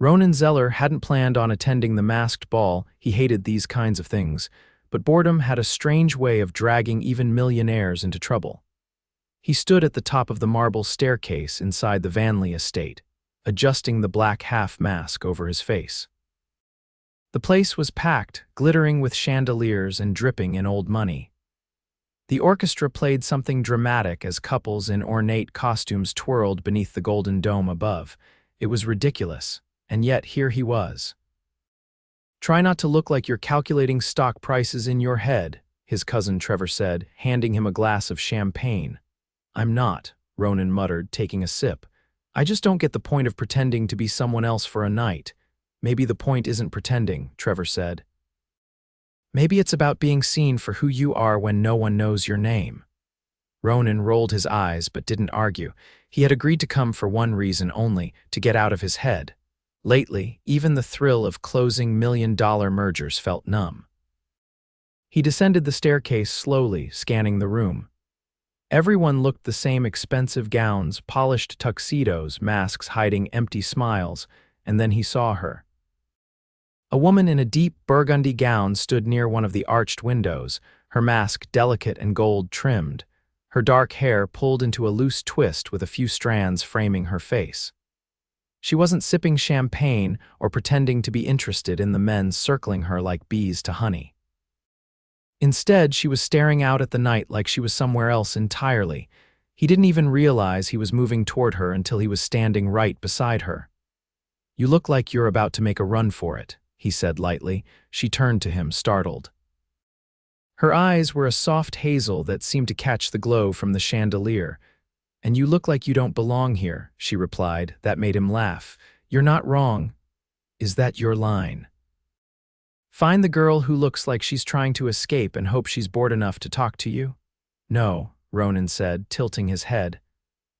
Ronan Zeller hadn't planned on attending the masked ball. He hated these kinds of things, but boredom had a strange way of dragging even millionaires into trouble. He stood at the top of the marble staircase inside the Vanley estate, adjusting the black half-mask over his face. The place was packed, glittering with chandeliers and dripping in old money. The orchestra played something dramatic as couples in ornate costumes twirled beneath the golden dome above. It was ridiculous, and yet here he was. "Try not to look like you're calculating stock prices in your head," his cousin Trevor said, handing him a glass of champagne. "I'm not," Ronan muttered, taking a sip. "I just don't get the point of pretending to be someone else for a night." "Maybe the point isn't pretending," Trevor said. "Maybe it's about being seen for who you are when no one knows your name." Ronan rolled his eyes but didn't argue. He had agreed to come for one reason only, to get out of his head. Lately, even the thrill of closing million-dollar mergers felt numb. He descended the staircase slowly, scanning the room. Everyone looked the same: expensive gowns, polished tuxedos, masks hiding empty smiles, and then he saw her. A woman in a deep burgundy gown stood near one of the arched windows, her mask delicate and gold-trimmed, her dark hair pulled into a loose twist with a few strands framing her face. She wasn't sipping champagne or pretending to be interested in the men circling her like bees to honey. Instead, she was staring out at the night like she was somewhere else entirely. He didn't even realize he was moving toward her until he was standing right beside her. "You look like you're about to make a run for it," he said lightly. She turned to him, startled. Her eyes were a soft hazel that seemed to catch the glow from the chandelier. "And you look like you don't belong here," she replied. That made him laugh. "You're not wrong." "Is that your line?" "Find the girl who looks like she's trying to escape and hope she's bored enough to talk to you?" "No," Ronan said, tilting his head.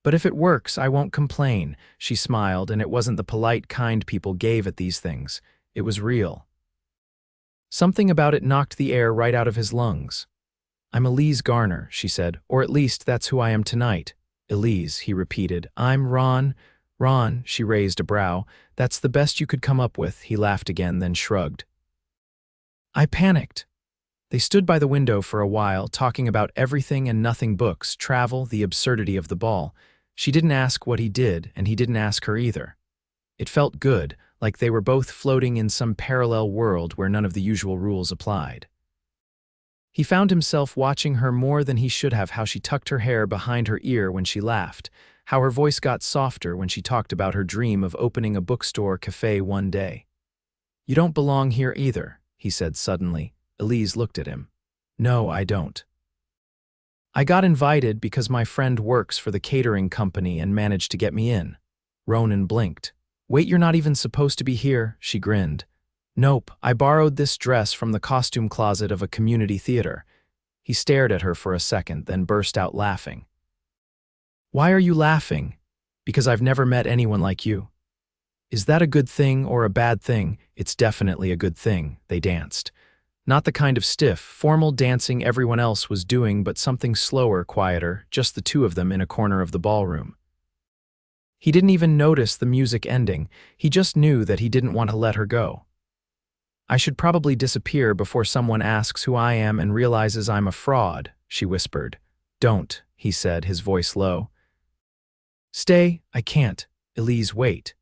"But if it works, I won't complain." She smiled, and it wasn't the polite, kind people gave at these things. It was real. Something about it knocked the air right out of his lungs. "I'm Elise Garner," she said, "or at least that's who I am tonight." "Elise," he repeated. "I'm Ron." "Ron," she raised a brow. "That's the best you could come up with." He laughed again, then shrugged. I panicked. They stood by the window for a while, talking about everything and nothing: books, travel, the absurdity of the ball. She didn't ask what he did, and he didn't ask her either. It felt good, like they were both floating in some parallel world where none of the usual rules applied. He found himself watching her more than he should have: how she tucked her hair behind her ear when she laughed, how her voice got softer when she talked about her dream of opening a bookstore café one day. "You don't belong here either," he said suddenly. Elise looked at him. "No, I don't. I got invited because my friend works for the catering company and managed to get me in." Ronan blinked. "Wait, you're not even supposed to be here," she grinned. "Nope, I borrowed this dress from the costume closet of a community theater." He stared at her for a second, then burst out laughing. "Why are you laughing?" "Because I've never met anyone like you." "Is that a good thing or a bad thing?" "It's definitely a good thing." They danced. Not the kind of stiff, formal dancing everyone else was doing, but something slower, quieter, just the two of them in a corner of the ballroom. He didn't even notice the music ending. He just knew that he didn't want to let her go. "I should probably disappear before someone asks who I am and realizes I'm a fraud," she whispered. "Don't," he said, his voice low. "Stay, I can't." "Elise, wait."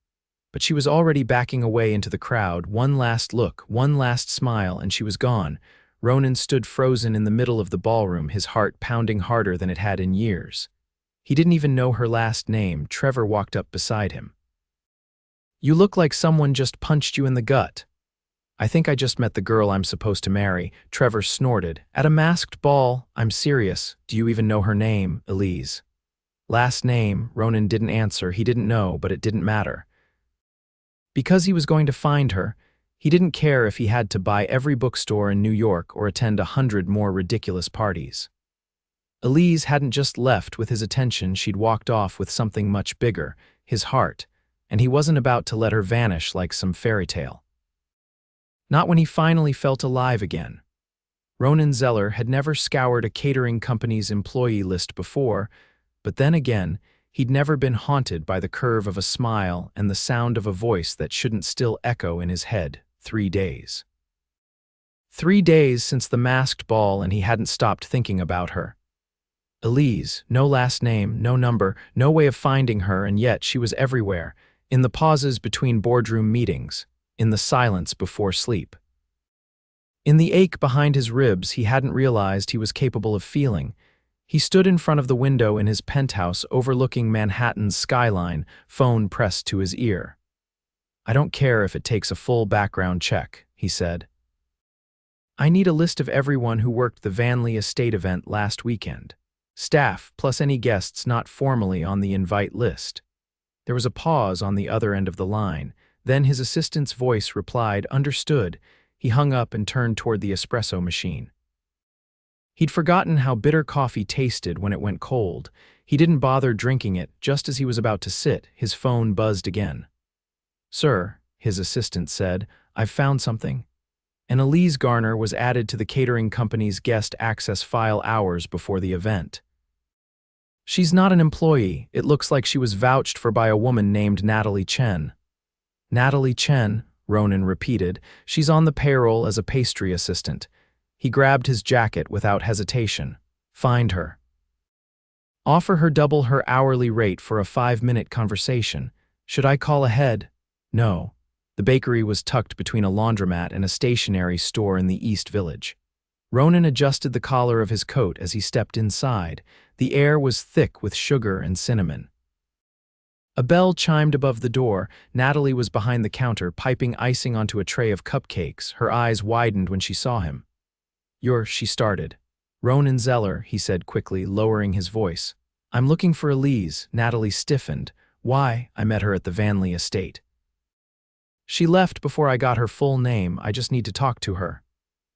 But she was already backing away into the crowd. One last look, one last smile, and she was gone. Ronan stood frozen in the middle of the ballroom, his heart pounding harder than it had in years. He didn't even know her last name. Trevor walked up beside him. "You look like someone just punched you in the gut." "I think I just met the girl I'm supposed to marry," Trevor snorted. "At a masked ball? I'm serious. Do you even know her name?" "Elise." Last name? Ronan didn't answer. He didn't know, but it didn't matter. Because he was going to find her, he didn't care if he had to buy every bookstore in New York or attend 100 more ridiculous parties. Elise hadn't just left with his attention, she'd walked off with something much bigger, his heart, and he wasn't about to let her vanish like some fairy tale. Not when he finally felt alive again. Ronan Zeller had never scoured a catering company's employee list before, but then again, He'd never been haunted by the curve of a smile and the sound of a voice that shouldn't still echo in his head. 3 days. 3 days since the masked ball, and he hadn't stopped thinking about her. Elise, no last name, no number, no way of finding her, and yet she was everywhere, in the pauses between boardroom meetings, in the silence before sleep. In the ache behind his ribs he hadn't realized he was capable of feeling. He stood in front of the window in his penthouse overlooking Manhattan's skyline, phone pressed to his ear. "I don't care if it takes a full background check," he said. "I need a list of everyone who worked the Vanley Estate event last weekend. Staff, plus any guests not formally on the invite list." There was a pause on the other end of the line. Then his assistant's voice replied, "Understood." He hung up and turned toward the espresso machine. He'd forgotten how bitter coffee tasted when it went cold. He didn't bother drinking it. Just as he was about to sit, his phone buzzed again. "Sir," his assistant said, "I've found something." And Elise Garner was added to the catering company's guest access file hours before the event. "She's not an employee. It looks like she was vouched for by a woman named Natalie Chen." "Natalie Chen," Ronan repeated. "She's on the payroll as a pastry assistant." He grabbed his jacket without hesitation. "Find her. Offer her double her hourly rate for a 5-minute conversation. Should I call ahead?" "No." The bakery was tucked between a laundromat and a stationery store in the East Village. Ronan adjusted the collar of his coat as he stepped inside. The air was thick with sugar and cinnamon. A bell chimed above the door. Natalie was behind the counter, piping icing onto a tray of cupcakes. Her eyes widened when she saw him. She started. "Ronan Zeller," he said quickly, lowering his voice. "I'm looking for Elise." Natalie stiffened. "Why? I met her at the Vanley estate." "She left before I got her full name. I just need to talk to her."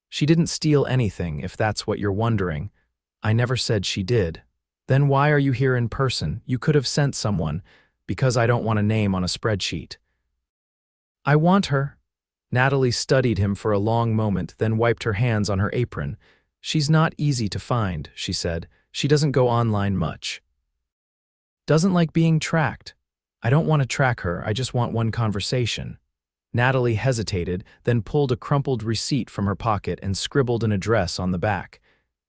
"She didn't steal anything, if that's what you're wondering." "I never said she did." "Then why are you here in person? You could have sent someone." "Because I don't want a name on a spreadsheet." "I want her." Natalie studied him for a long moment, then wiped her hands on her apron. "She's not easy to find," she said. "She doesn't go online much. Doesn't like being tracked." "I don't want to track her, I just want one conversation." Natalie hesitated, then pulled a crumpled receipt from her pocket and scribbled an address on the back.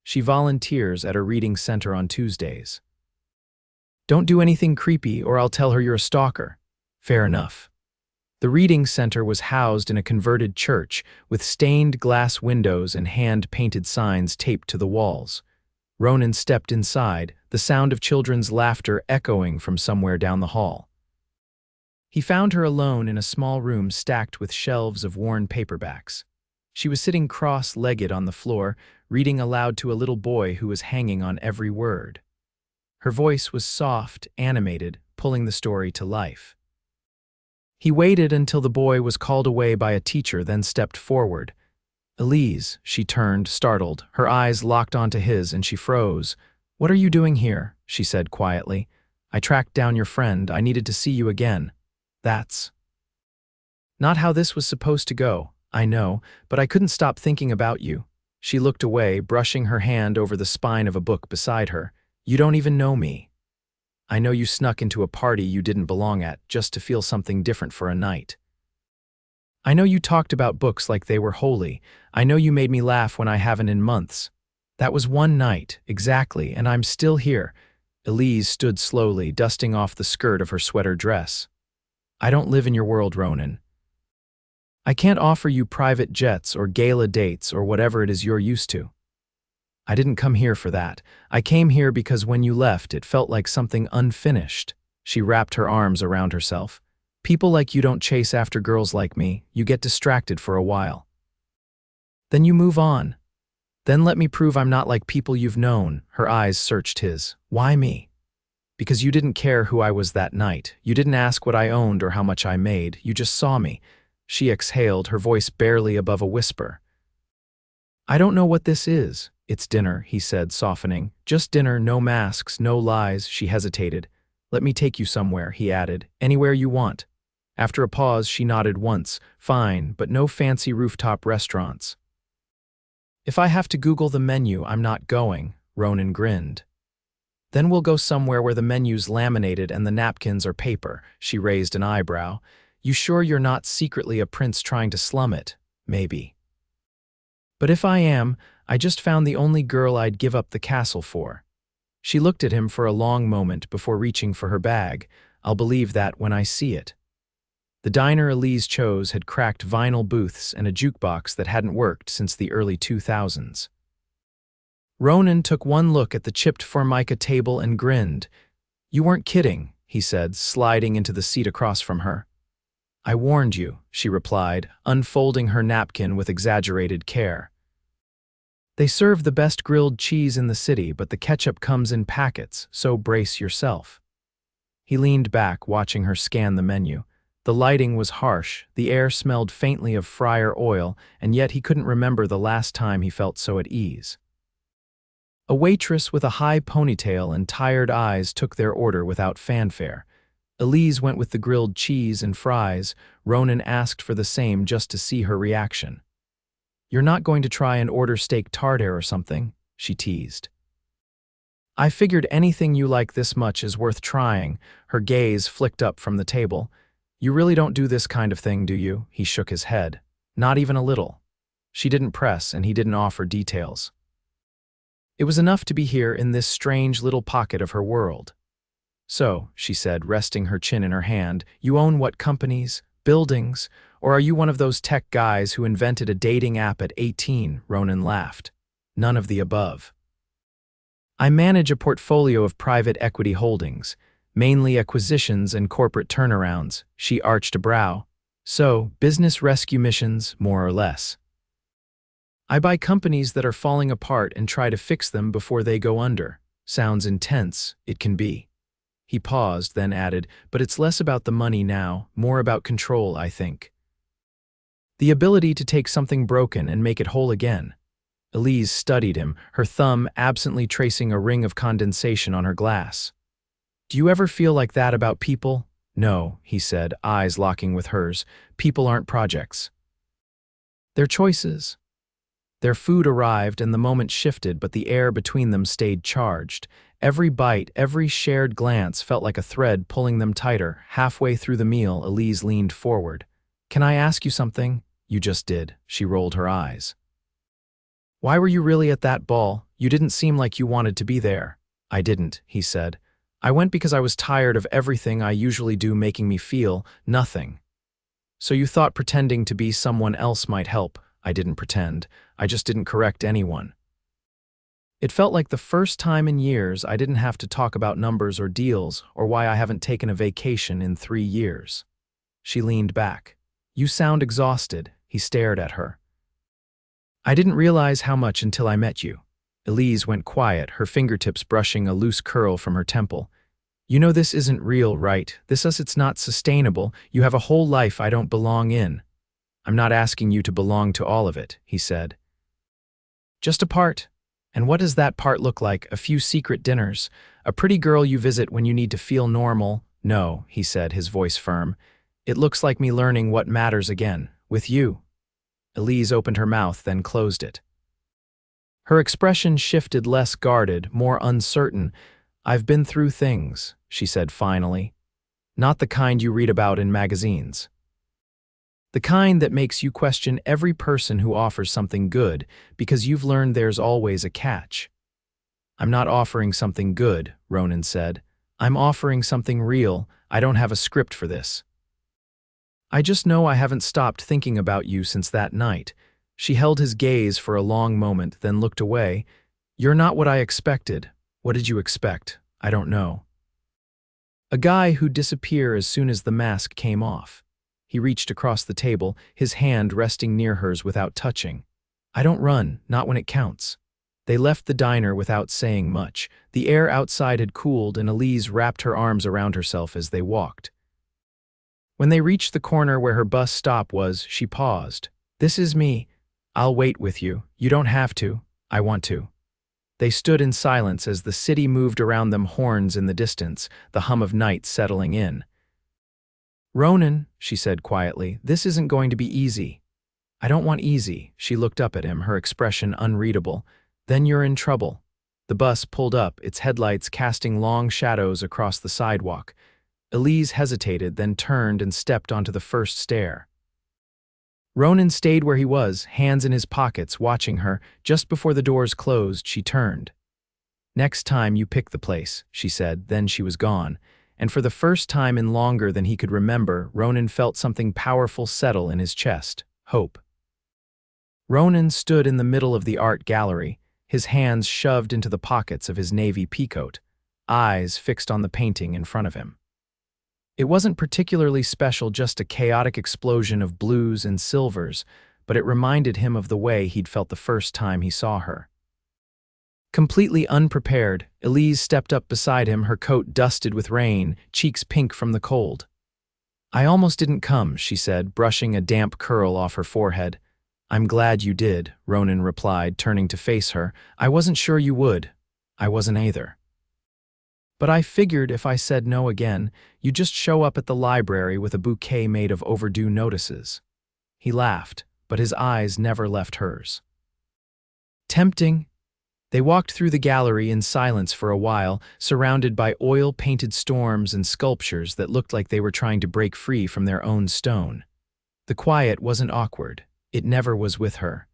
"She volunteers at a reading center on Tuesdays." "Don't do anything creepy or I'll tell her you're a stalker." "Fair enough." The reading center was housed in a converted church, with stained glass windows and hand-painted signs taped to the walls. Ronan stepped inside, the sound of children's laughter echoing from somewhere down the hall. He found her alone in a small room stacked with shelves of worn paperbacks. She was sitting cross-legged on the floor, reading aloud to a little boy who was hanging on every word. Her voice was soft, animated, pulling the story to life. He waited until the boy was called away by a teacher, then stepped forward. "Elise," she turned, startled. Her eyes locked onto his and she froze. "What are you doing here?" she said quietly. "I tracked down your friend. I needed to see you again." "That's not how this was supposed to go." "I know, but I couldn't stop thinking about you." She looked away, brushing her hand over the spine of a book beside her. "You don't even know me. I know you snuck into a party you didn't belong at just to feel something different for a night. I know you talked about books like they were holy. I know you made me laugh when I haven't in months. That was one night, exactly, and I'm still here." Elise stood slowly, dusting off the skirt of her sweater dress. "I don't live in your world, Ronan. I can't offer you private jets or gala dates or whatever it is you're used to. I didn't come here for that. I came here because when you left, it felt like something unfinished." She wrapped her arms around herself. "People like you don't chase after girls like me. You get distracted for a while. Then you move on. Then let me prove I'm not like people you've known." Her eyes searched his. "Why me?" "Because you didn't care who I was that night. You didn't ask what I owned or how much I made. You just saw me." She exhaled, her voice barely above a whisper. "I don't know what this is." "It's dinner," he said, softening. "Just dinner, no masks, no lies." She hesitated. "Let me take you somewhere," he added. "Anywhere you want." After a pause, she nodded once. "Fine, but no fancy rooftop restaurants." "If I have to Google the menu, I'm not going." Ronan grinned. Then we'll go somewhere where the menu's laminated and the napkins are paper. She raised an eyebrow. You sure you're not secretly a prince trying to slum it? Maybe. But if I am, I just found the only girl I'd give up the castle for. She looked at him for a long moment before reaching for her bag. I'll believe that when I see it. The diner Elise chose had cracked vinyl booths and a jukebox that hadn't worked since the early 2000s. Ronan took one look at the chipped formica table and grinned. You weren't kidding, he said, sliding into the seat across from her. I warned you, she replied, unfolding her napkin with exaggerated care. They serve the best grilled cheese in the city, but the ketchup comes in packets, so brace yourself. He leaned back, watching her scan the menu. The lighting was harsh, the air smelled faintly of fryer oil, and yet he couldn't remember the last time he felt so at ease. A waitress with a high ponytail and tired eyes took their order without fanfare. Elise went with the grilled cheese and fries. Ronan asked for the same just to see her reaction. You're not going to try and order steak tartare or something? She teased. I figured anything you like this much is worth trying. Her gaze flicked up from the table. You really don't do this kind of thing, do you? He shook his head. Not even a little. She didn't press, and he didn't offer details. It was enough to be here in this strange little pocket of her world. So, she said, resting her chin in her hand, you own what companies, buildings, or are you one of those tech guys who invented a dating app at 18? Ronan laughed. None of the above. I manage a portfolio of private equity holdings, mainly acquisitions and corporate turnarounds. She arched a brow. So, business rescue missions, more or less. I buy companies that are falling apart and try to fix them before they go under. Sounds intense, it can be. He paused, then added, but it's less about the money now, more about control, I think. The ability to take something broken and make it whole again. Elise studied him, her thumb absently tracing a ring of condensation on her glass. Do you ever feel like that about people? No, he said, eyes locking with hers. People aren't projects. They're choices. Their food arrived and the moment shifted, but the air between them stayed charged. Every bite, every shared glance felt like a thread pulling them tighter. Halfway through the meal, Elise leaned forward. Can I ask you something? You just did. She rolled her eyes. Why were you really at that ball? You didn't seem like you wanted to be there. I didn't, he said. I went because I was tired of everything I usually do making me feel nothing. So you thought pretending to be someone else might help. I didn't pretend. I just didn't correct anyone. It felt like the first time in years I didn't have to talk about numbers or deals or why I haven't taken a vacation in 3 years. She leaned back. You sound exhausted. He stared at her. I didn't realize how much until I met you. Elise went quiet, her fingertips brushing a loose curl from her temple. You know this isn't real, right? It's not sustainable. You have a whole life I don't belong in. I'm not asking you to belong to all of it, he said. Just a part. And what does that part look like? A few secret dinners? A pretty girl you visit when you need to feel normal? No, he said, his voice firm. It looks like me learning what matters again, with you. Elise opened her mouth, then closed it. Her expression shifted, less guarded, more uncertain. I've been through things, she said finally. Not the kind you read about in magazines. The kind that makes you question every person who offers something good because you've learned there's always a catch. I'm not offering something good, Ronan said. I'm offering something real. I don't have a script for this. I just know I haven't stopped thinking about you since that night. She held his gaze for a long moment, then looked away. You're not what I expected. What did you expect? I don't know. A guy who'd disappear as soon as the mask came off. He reached across the table, his hand resting near hers without touching. I don't run, not when it counts. They left the diner without saying much. The air outside had cooled and Elise wrapped her arms around herself as they walked. When they reached the corner where her bus stop was, she paused. This is me. I'll wait with you. You don't have to. I want to. They stood in silence as the city moved around them, horns in the distance, the hum of night settling in. Ronan, she said quietly, this isn't going to be easy. I don't want easy. She looked up at him, her expression unreadable. Then you're in trouble. The bus pulled up, its headlights casting long shadows across the sidewalk. Elise hesitated, then turned and stepped onto the first stair. Ronan stayed where he was, hands in his pockets, watching her. Just before the doors closed, she turned. "Next time you pick the place," she said, then she was gone. And for the first time in longer than he could remember, Ronan felt something powerful settle in his chest: hope. Ronan stood in the middle of the art gallery, his hands shoved into the pockets of his navy peacoat, eyes fixed on the painting in front of him. It wasn't particularly special, just a chaotic explosion of blues and silvers, but it reminded him of the way he'd felt the first time he saw her. Completely unprepared, Elise stepped up beside him, her coat dusted with rain, cheeks pink from the cold. "I almost didn't come," she said, brushing a damp curl off her forehead. "I'm glad you did," Ronan replied, turning to face her. "I wasn't sure you would. I wasn't either. But I figured if I said no again, you'd just show up at the library with a bouquet made of overdue notices." He laughed, but his eyes never left hers. Tempting. They walked through the gallery in silence for a while, surrounded by oil-painted storms and sculptures that looked like they were trying to break free from their own stone. The quiet wasn't awkward. It never was with her.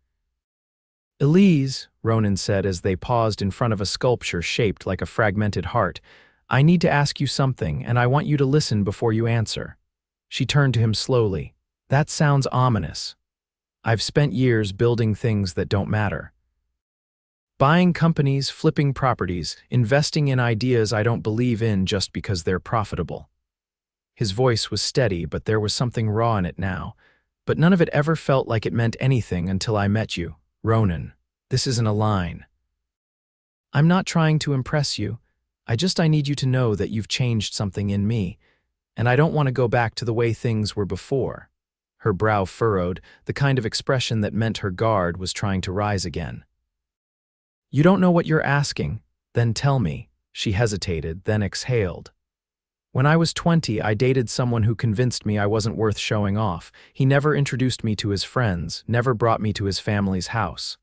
"Elise," Ronan said as they paused in front of a sculpture shaped like a fragmented heart, "I need to ask you something, and I want you to listen before you answer." She turned to him slowly. "That sounds ominous. I've spent years building things that don't matter. Buying companies, flipping properties, investing in ideas I don't believe in just because they're profitable." His voice was steady, but there was something raw in it now. "But none of it ever felt like it meant anything until I met you. Ronan, this isn't a line. I'm not trying to impress you. I need you to know that you've changed something in me, and I don't want to go back to the way things were before." Her brow furrowed, the kind of expression that meant her guard was trying to rise again. "You don't know what you're asking? Then tell me." She hesitated, then exhaled. "When I was 20, I dated someone who convinced me I wasn't worth showing off. He never introduced me to his friends, never brought me to his family's house.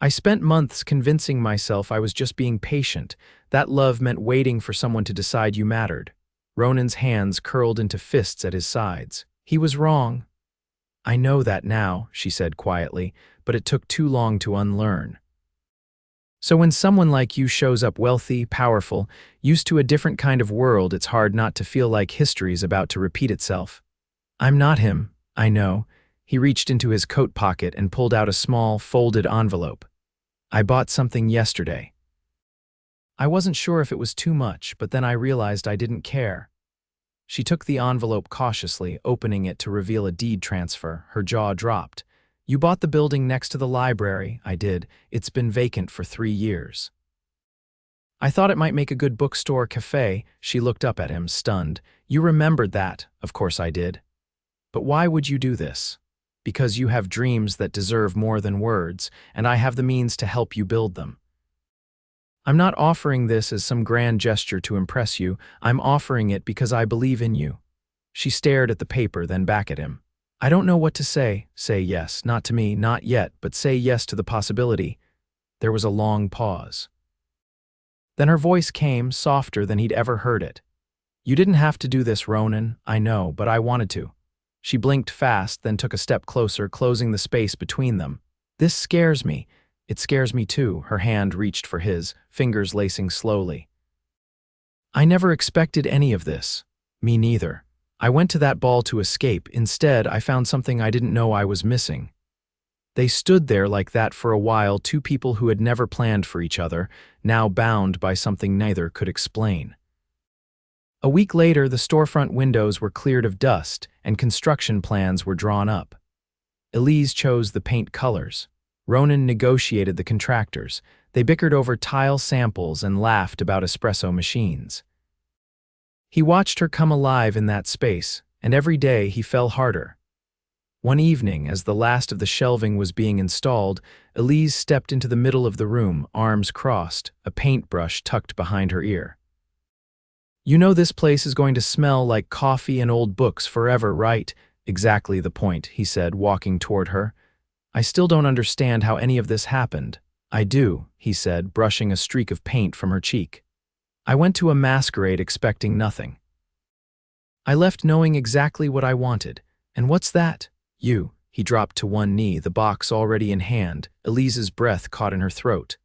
I spent months convincing myself I was just being patient. That love meant waiting for someone to decide you mattered." Ronan's hands curled into fists at his sides. "He was wrong." "I know that now," she said quietly, "but it took too long to unlearn. So when someone like you shows up wealthy, powerful, used to a different kind of world, it's hard not to feel like history's about to repeat itself. I'm not him, I know." He reached into his coat pocket and pulled out a small, folded envelope. "I bought something yesterday. I wasn't sure if it was too much, but then I realized I didn't care." She took the envelope cautiously, opening it to reveal a deed transfer. Her jaw dropped. "You bought the building next to the library." "I did. It's been vacant for 3 years. I thought it might make a good bookstore café." She looked up at him, stunned. "You remembered that?" "Of course I did. But why would you do this?" "Because you have dreams that deserve more than words, and I have the means to help you build them. I'm not offering this as some grand gesture to impress you. I'm offering it because I believe in you." She stared at the paper, then back at him. "I don't know what to say." "Say yes, not to me, not yet, but say yes to the possibility." There was a long pause. Then her voice came, softer than he'd ever heard it. "You didn't have to do this, Ronan. I know, but I wanted to." She blinked fast, then took a step closer, closing the space between them. "This scares me." "It scares me too." Her hand reached for his, fingers lacing slowly. "I never expected any of this." "Me neither. I went to that ball to escape. Instead, I found something I didn't know I was missing." They stood there like that for a while, two people who had never planned for each other, now bound by something neither could explain. A week later, the storefront windows were cleared of dust, and construction plans were drawn up. Elise chose the paint colors. Ronan negotiated the contractors. They bickered over tile samples and laughed about espresso machines. He watched her come alive in that space, and every day he fell harder. One evening, as the last of the shelving was being installed, Elise stepped into the middle of the room, arms crossed, a paintbrush tucked behind her ear. "You know this place is going to smell like coffee and old books forever, right?" "Exactly the point," he said, walking toward her. "I still don't understand how any of this happened. I do, he said, brushing a streak of paint from her cheek. I went to a masquerade expecting nothing. I left knowing exactly what I wanted. And what's that? You. He dropped to one knee, the box already in hand, Elise's breath caught in her throat.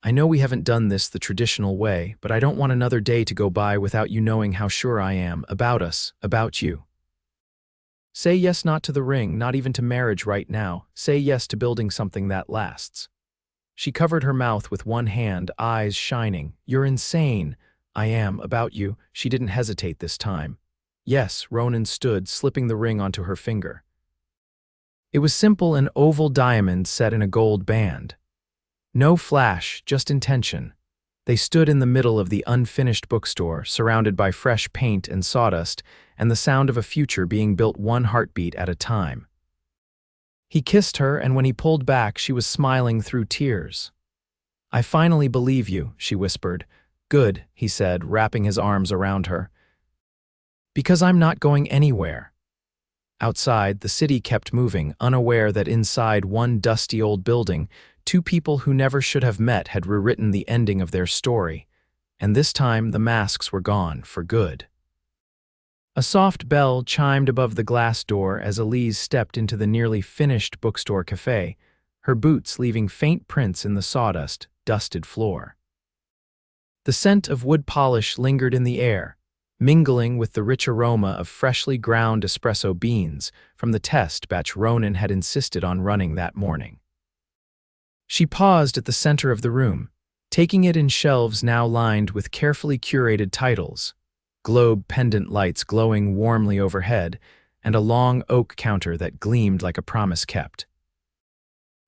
I know we haven't done this the traditional way, but I don't want another day to go by without you knowing how sure I am about us, about you. Say yes not to the ring, not even to marriage right now. Say yes to building something that lasts. She covered her mouth with one hand, eyes shining. You're insane. I am, about you. She didn't hesitate this time. Yes, Ronan stood, slipping the ring onto her finger. It was simple, an oval diamond set in a gold band. No flash, just intention. They stood in the middle of the unfinished bookstore, surrounded by fresh paint and sawdust, and the sound of a future being built one heartbeat at a time. He kissed her, and when he pulled back, she was smiling through tears. I finally believe you, she whispered. Good, he said, wrapping his arms around her. Because I'm not going anywhere. Outside, the city kept moving, unaware that inside one dusty old building, two people who never should have met had rewritten the ending of their story. And this time, the masks were gone, for good. A soft bell chimed above the glass door as Elise stepped into the nearly finished bookstore café, her boots leaving faint prints in the sawdust, dusted floor. The scent of wood polish lingered in the air, mingling with the rich aroma of freshly ground espresso beans from the test batch Ronan had insisted on running that morning. She paused at the center of the room, taking it in shelves now lined with carefully curated titles, globe pendant lights glowing warmly overhead, and a long oak counter that gleamed like a promise kept.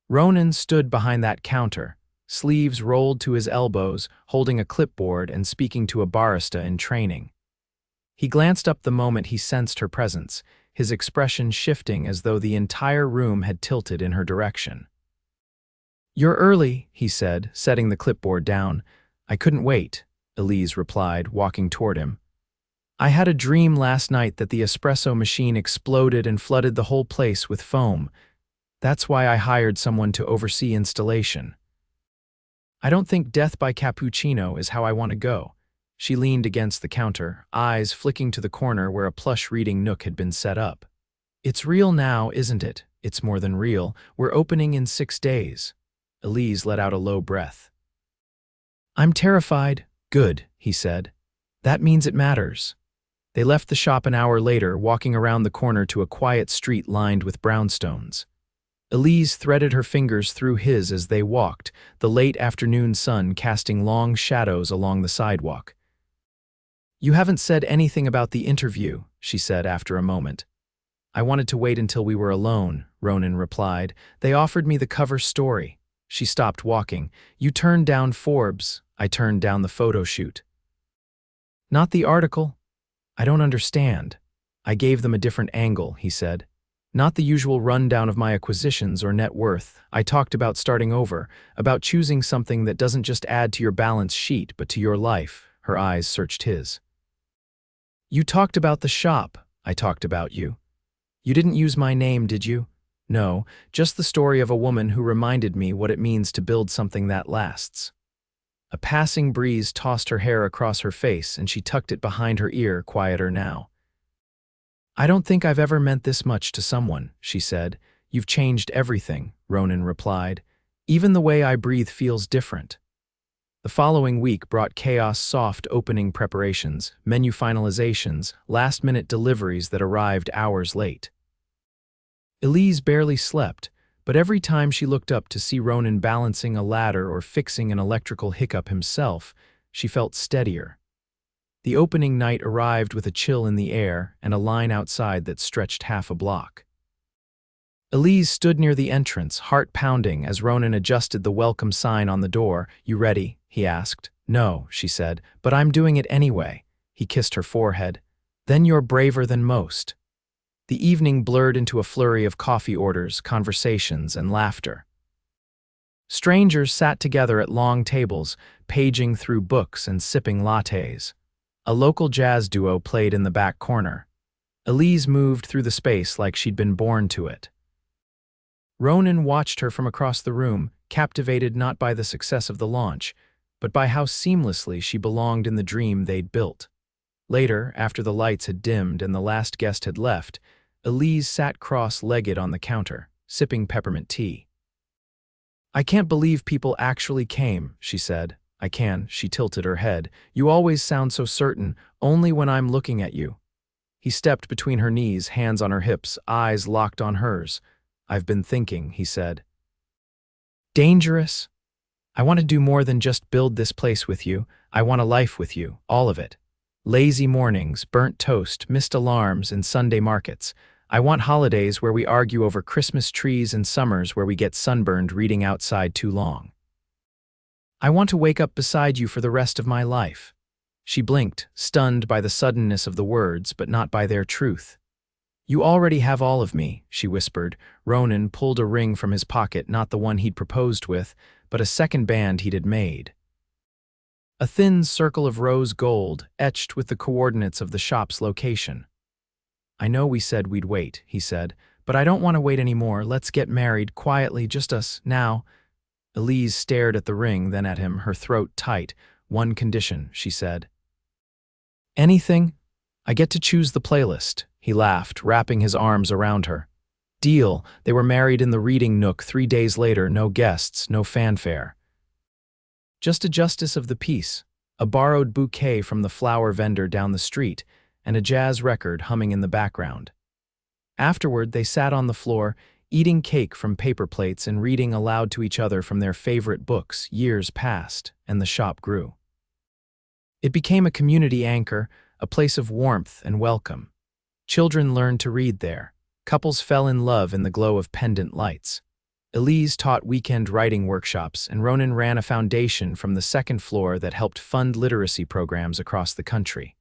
Ronan stood behind that counter, sleeves rolled to his elbows, holding a clipboard and speaking to a barista in training. He glanced up the moment he sensed her presence, his expression shifting as though the entire room had tilted in her direction. You're early, he said, setting the clipboard down. I couldn't wait, Elise replied, walking toward him. I had a dream last night that the espresso machine exploded and flooded the whole place with foam. That's why I hired someone to oversee installation. I don't think death by cappuccino is how I want to go. She leaned against the counter, eyes flicking to the corner where a plush reading nook had been set up. It's real now, isn't it? It's more than real. We're opening in 6 days. Elise let out a low breath. I'm terrified. Good, he said. That means it matters. They left the shop an hour later, walking around the corner to a quiet street lined with brownstones. Elise threaded her fingers through his as they walked, the late afternoon sun casting long shadows along the sidewalk. You haven't said anything about the interview, she said after a moment. I wanted to wait until we were alone, Ronan replied. They offered me the cover story. She stopped walking. You turned down Forbes. I turned down the photo shoot. Not the article? I don't understand. I gave them a different angle, he said. Not the usual rundown of my acquisitions or net worth. I talked about starting over, about choosing something that doesn't just add to your balance sheet, but to your life. Her eyes searched his. You talked about the shop. I talked about you. You didn't use my name, did you? No, just the story of a woman who reminded me what it means to build something that lasts. A passing breeze tossed her hair across her face, and she tucked it behind her ear, quieter now. I don't think I've ever meant this much to someone, she said. You've changed everything, Ronan replied. Even the way I breathe feels different. The following week brought chaos, soft opening preparations, menu finalizations, last-minute deliveries that arrived hours late. Elise barely slept, but every time she looked up to see Ronan balancing a ladder or fixing an electrical hiccup himself, she felt steadier. The opening night arrived with a chill in the air and a line outside that stretched half a block. Elise stood near the entrance, heart pounding, as Ronan adjusted the welcome sign on the door. You ready? He asked. No, she said, but I'm doing it anyway. He kissed her forehead. Then you're braver than most. The evening blurred into a flurry of coffee orders, conversations, and laughter. Strangers sat together at long tables, paging through books and sipping lattes. A local jazz duo played in the back corner. Elise moved through the space like she'd been born to it. Ronan watched her from across the room, captivated not by the success of the launch, but by how seamlessly she belonged in the dream they'd built. Later, after the lights had dimmed and the last guest had left, Elise sat cross-legged on the counter, sipping peppermint tea. "I can't believe people actually came," she said. "I can," she tilted her head. "You always sound so certain, only when I'm looking at you." He stepped between her knees, hands on her hips, eyes locked on hers. "I've been thinking," he said. "Dangerous? I want to do more than just build this place with you. I want a life with you, all of it. Lazy mornings, burnt toast, missed alarms, and Sunday markets. I want holidays where we argue over Christmas trees and summers where we get sunburned reading outside too long. I want to wake up beside you for the rest of my life." She blinked, stunned by the suddenness of the words, but not by their truth. "You already have all of me," she whispered. Ronan pulled a ring from his pocket, not the one he'd proposed with, but a second band he'd made. A thin circle of rose gold, etched with the coordinates of the shop's location. "I know we said we'd wait," he said, "but I don't want to wait anymore. Let's get married, quietly, just us, now." Elise stared at the ring, then at him, her throat tight. "One condition," she said. "Anything? I get to choose the playlist." He laughed, wrapping his arms around her. Deal. They were married in the reading nook 3 days later, no guests, no fanfare. Just a justice of the peace, a borrowed bouquet from the flower vendor down the street, and a jazz record humming in the background. Afterward, they sat on the floor, eating cake from paper plates and reading aloud to each other from their favorite books. Years passed, and the shop grew. It became a community anchor, a place of warmth and welcome. Children learned to read there. Couples fell in love in the glow of pendant lights. Elise taught weekend writing workshops, and Ronan ran a foundation from the second floor that helped fund literacy programs across the country.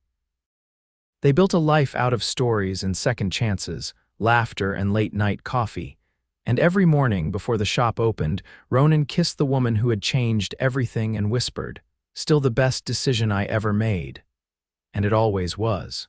They built a life out of stories and second chances, laughter and late-night coffee. And every morning before the shop opened, Ronan kissed the woman who had changed everything and whispered, "Still the best decision I ever made." And it always was.